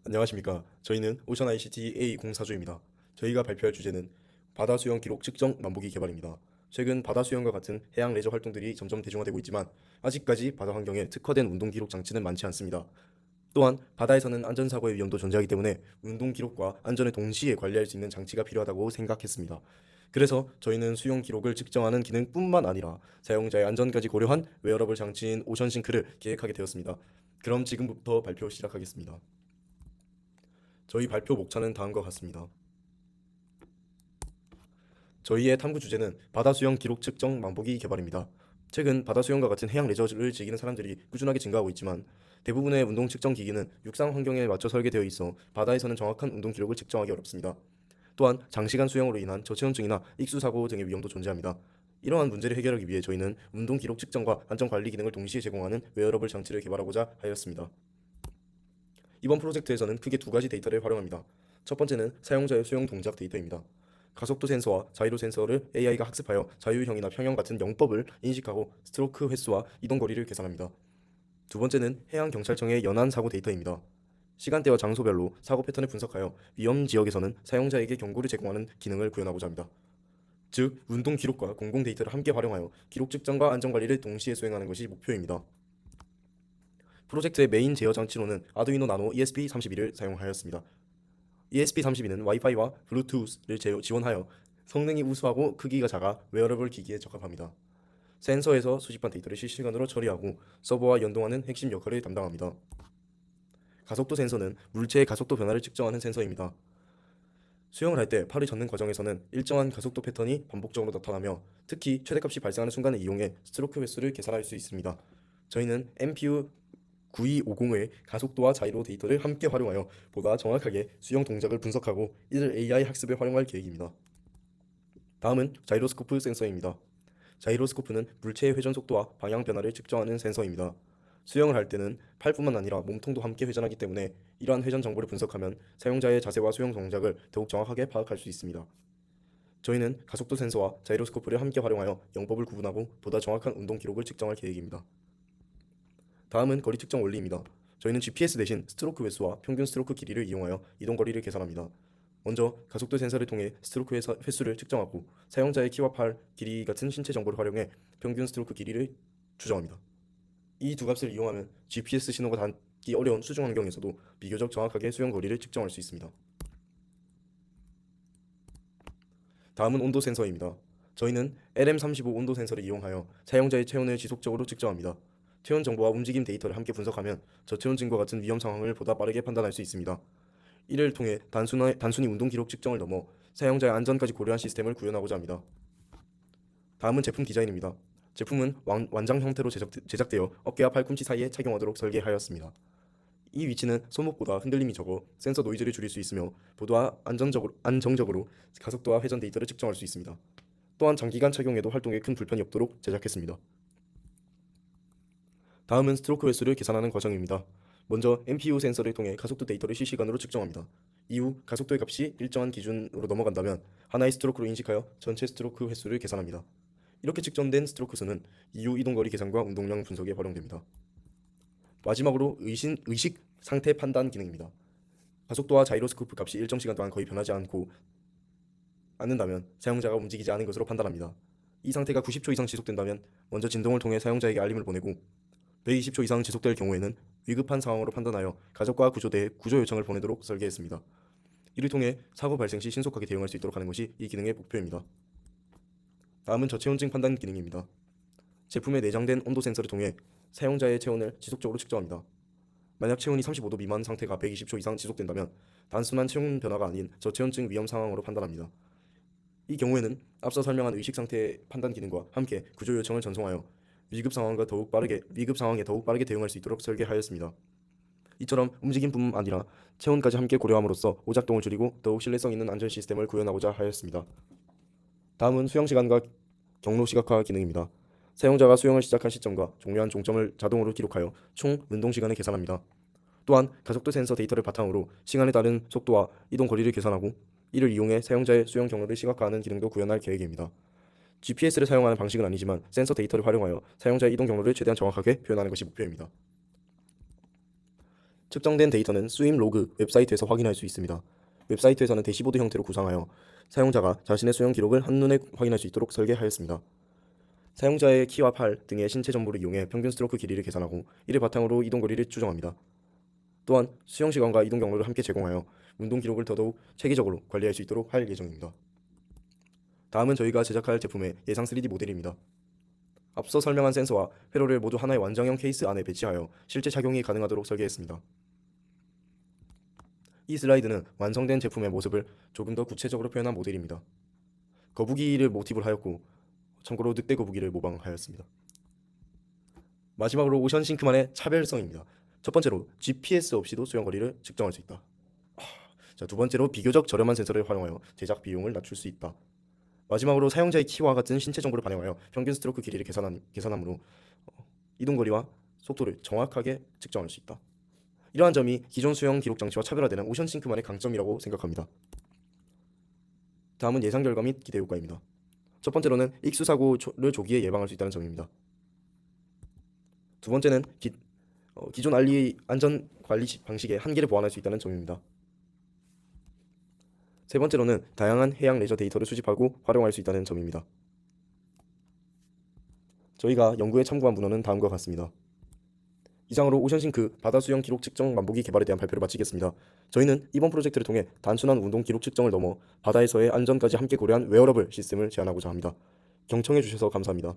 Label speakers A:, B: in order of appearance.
A: 안녕하십니까. 저희는 오션 ICT A 공사주입니다. 저희가 발표할 주제는 바다 수영 기록 측정 만보기 개발입니다. 최근 바다 수영과 같은 해양 레저 활동들이 점점 대중화되고 있지만 아직까지 바다 환경에 특화된 운동 기록 장치는 많지 않습니다. 또한 바다에서는 안전사고의 위험도 존재하기 때문에 운동 기록과 안전을 동시에 관리할 수 있는 장치가 필요하다고 생각했습니다. 그래서 저희는 수영 기록을 측정하는 기능뿐만 아니라 사용자의 안전까지 고려한 웨어러블 장치인 오션싱크를 기획하게 되었습니다. 그럼 지금부터 발표 시작하겠습니다. 저희 발표 목차는 다음과 같습니다. 저희의 탐구 주제는 바다 수영 기록 측정 만보기 개발입니다. 최근 바다 수영과 같은 해양 레저를 즐기는 사람들이 꾸준하게 증가하고 있지만 대부분의 운동 측정 기기는 육상 환경에 맞춰 설계되어 있어 바다에서는 정확한 운동 기록을 측정하기 어렵습니다. 또한 장시간 수영으로 인한 저체온증이나 익수사고 등의 위험도 존재합니다. 이러한 문제를 해결하기 위해 저희는 운동 기록 측정과 안전 관리 기능을 동시에 제공하는 웨어러블 장치를 개발하고자 하였습니다. 이번 프로젝트에서는 크게 두 가지 데이터를 활용합니다. 첫 번째는 사용자의 수영 동작 데이터입니다. 가속도 센서와 자이로 센서를 AI가 학습하여 자유형이나 평형 같은 영법을 인식하고 스트로크 횟수와 이동 거리를 계산합니다. 두 번째는 해양경찰청의 연안 사고 데이터입니다. 시간대와 장소별로 사고 패턴을 분석하여 위험 지역에서는 사용자에게 경고를 제공하는 기능을 구현하고자 합니다. 즉, 운동 기록과 공공 데이터를 함께 활용하여 기록 측정과 안전 관리를 동시에 수행하는 것이 목표입니다. 프로젝트의 메인 제어 장치로는 아두이노 나노 ESP32를 사용하였습니다. ESP32는 와이파이와 블루투스를 지원하여 성능이 우수하고 크기가 작아 웨어러블 기기에 적합합니다. 센서에서 수집한 데이터를 실시간으로 처리하고 서버와 연동하는 핵심 역할을 담당합니다. 가속도 센서는 물체의 가속도 변화를 측정하는 센서입니다. 수영을 할 때 팔을 젓는 과정에서는 일정한 가속도 패턴이 반복적으로 나타나며 특히 최대값이 발생하는 순간을 이용해 스트로크 횟수를 계산할 수 있습니다. 저희는 MPU 9250의 가속도와 자이로 데이터를 함께 활용하여 보다 정확하게 수영 동작을 분석하고 이를 AI 학습에 활용할 계획입니다. 다음은 자이로스코프 센서입니다. 자이로스코프는 물체의 회전 속도와 방향 변화를 측정하는 센서입니다. 수영을 할 때는 팔뿐만 아니라 몸통도 함께 회전하기 때문에 이러한 회전 정보를 분석하면 사용자의 자세와 수영 동작을 더욱 정확하게 파악할 수 있습니다. 저희는 가속도 센서와 자이로스코프를 함께 활용하여 영법을 구분하고 보다 정확한 운동 기록을 측정할 계획입니다. 다음은 거리 측정 원리입니다. 저희는 GPS 대신 스트로크 횟수와 평균 스트로크 길이를 이용하여 이동 거리를 계산합니다. 먼저 가속도 센서를 통해 스트로크 횟수를 측정하고 사용자의 키와 팔 길이 같은 신체 정보를 활용해 평균 스트로크 길이를 추정합니다. 이 두 값을 이용하면 GPS 신호가 닿기 어려운 수중 환경에서도 비교적 정확하게 수영 거리를 측정할 수 있습니다. 다음은 온도 센서입니다. 저희는 LM35 온도 센서를 이용하여 사용자의 체온을 지속적으로 측정합니다. 체온 정보와 움직임 데이터를 함께 분석하면 저체온증과 같은 위험 상황을 보다 빠르게 판단할 수 있습니다. 이를 통해 단순히 운동 기록 측정을 넘어 사용자의 안전까지 고려한 시스템을 구현하고자 합니다. 다음은 제품 디자인입니다. 제품은 완장 형태로 제작되어 어깨와 팔꿈치 사이에 착용하도록 설계하였습니다. 이 위치는 손목보다 흔들림이 적어 센서 노이즈를 줄일 수 있으며 보다 안정적으로 가속도와 회전 데이터를 측정할 수 있습니다. 또한 장기간 착용에도 활동에 큰 불편이 없도록 제작했습니다. 다음은 스트로크 횟수를 계산하는 과정입니다. 먼저 MPU 센서를 통해 가속도 데이터를 실시간으로 측정합니다. 이후 가속도의 값이 일정한 기준으로 넘어간다면 하나의 스트로크로 인식하여 전체 스트로크 횟수를 계산합니다. 이렇게 측정된 스트로크 수는 이후 이동거리 계산과 운동량 분석에 활용됩니다. 마지막으로 의식 상태 판단 기능입니다. 가속도와 자이로스코프 값이 일정 시간 동안 거의 변하지 않는다면 사용자가 움직이지 않은 것으로 판단합니다. 이 상태가 90초 이상 지속된다면 먼저 진동을 통해 사용자에게 알림을 보내고 120초 이상 지속될 경우에는 위급한 상황으로 판단하여 가족과 구조대에 구조 요청을 보내도록 설계했습니다. 이를 통해 사고 발생 시 신속하게 대응할 수 있도록 하는 것이 이 기능의 목표입니다. 다음은 저체온증 판단 기능입니다. 제품에 내장된 온도 센서를 통해 사용자의 체온을 지속적으로 측정합니다. 만약 체온이 35도 미만 상태가 120초 이상 지속된다면 단순한 체온 변화가 아닌 저체온증 위험 상황으로 판단합니다. 이 경우에는 앞서 설명한 의식 상태 판단 기능과 함께 구조 요청을 전송하여 위급 상황에 더욱 빠르게 대응할 수 있도록 설계하였습니다. 이처럼 움직임뿐만 아니라 체온까지 함께 고려함으로써 오작동을 줄이고 더욱 신뢰성 있는 안전 시스템을 구현하고자 하였습니다. 다음은 수영 시간과 경로 시각화 기능입니다. 사용자가 수영을 시작한 시점과 종료한 종점을 자동으로 기록하여 총 운동 시간을 계산합니다. 또한 가속도 센서 데이터를 바탕으로 시간에 따른 속도와 이동 거리를 계산하고 이를 이용해 사용자의 수영 경로를 시각화하는 기능도 구현할 계획입니다. GPS를 사용하는 방식은 아니지만 센서 데이터를 활용하여 사용자의 이동 경로를 최대한 정확하게 표현하는 것이 목표입니다. 측정된 데이터는 스임 로그 웹사이트에서 확인할 수 있습니다. 웹사이트에서는 대시보드 형태로 구성하여 사용자가 자신의 수영 기록을 한눈에 확인할 수 있도록 설계하였습니다. 사용자의 키와 팔 등의 신체 정보를 이용해 평균 스트로크 길이를 계산하고 이를 바탕으로 이동 거리를 추정합니다. 또한 수영 시간과 이동 경로를 함께 제공하여 운동 기록을 더더욱 체계적으로 관리할 수 있도록 할 예정입니다. 다음은 저희가 제작할 제품의 예상 3D 모델입니다. 앞서 설명한 센서와 회로를 모두 하나의 완성형 케이스 안에 배치하여 실제 착용이 가능하도록 설계했습니다. 이 슬라이드는 완성된 제품의 모습을 조금 더 구체적으로 표현한 모델입니다. 거북이를 모티브로 하였고 참고로 늑대 거북이를 모방하였습니다. 마지막으로 오션싱크만의 차별성입니다. 첫 번째로 GPS 없이도 수영거리를 측정할 수 있다. 자, 두 번째로 비교적 저렴한 센서를 활용하여 제작 비용을 낮출 수 있다. 마지막으로 사용자의 키와 같은 신체 정보를 반영하여 평균 스트로크 길이를 계산함으로 이동거리와 속도를 정확하게 측정할 수 있다. 이러한 점이 기존 수영 기록 장치와 차별화되는 오션싱크만의 강점이라고 생각합니다. 다음은 예상 결과 및 기대 효과입니다. 첫 번째로는 익수 사고를 조기에 예방할 수 있다는 점입니다. 두 번째는 기존 알리 안전 관리 방식의 한계를 보완할 수 있다는 점입니다. 세 번째로는 다양한 해양 레저 데이터를 수집하고 활용할 수 있다는 점입니다. 저희가 연구에 참고한 문헌은 다음과 같습니다. 이상으로 오션싱크 바다 수영 기록 측정 만보기 개발에 대한 발표를 마치겠습니다. 저희는 이번 프로젝트를 통해 단순한 운동 기록 측정을 넘어 바다에서의 안전까지 함께 고려한 웨어러블 시스템을 제안하고자 합니다. 경청해 주셔서 감사합니다.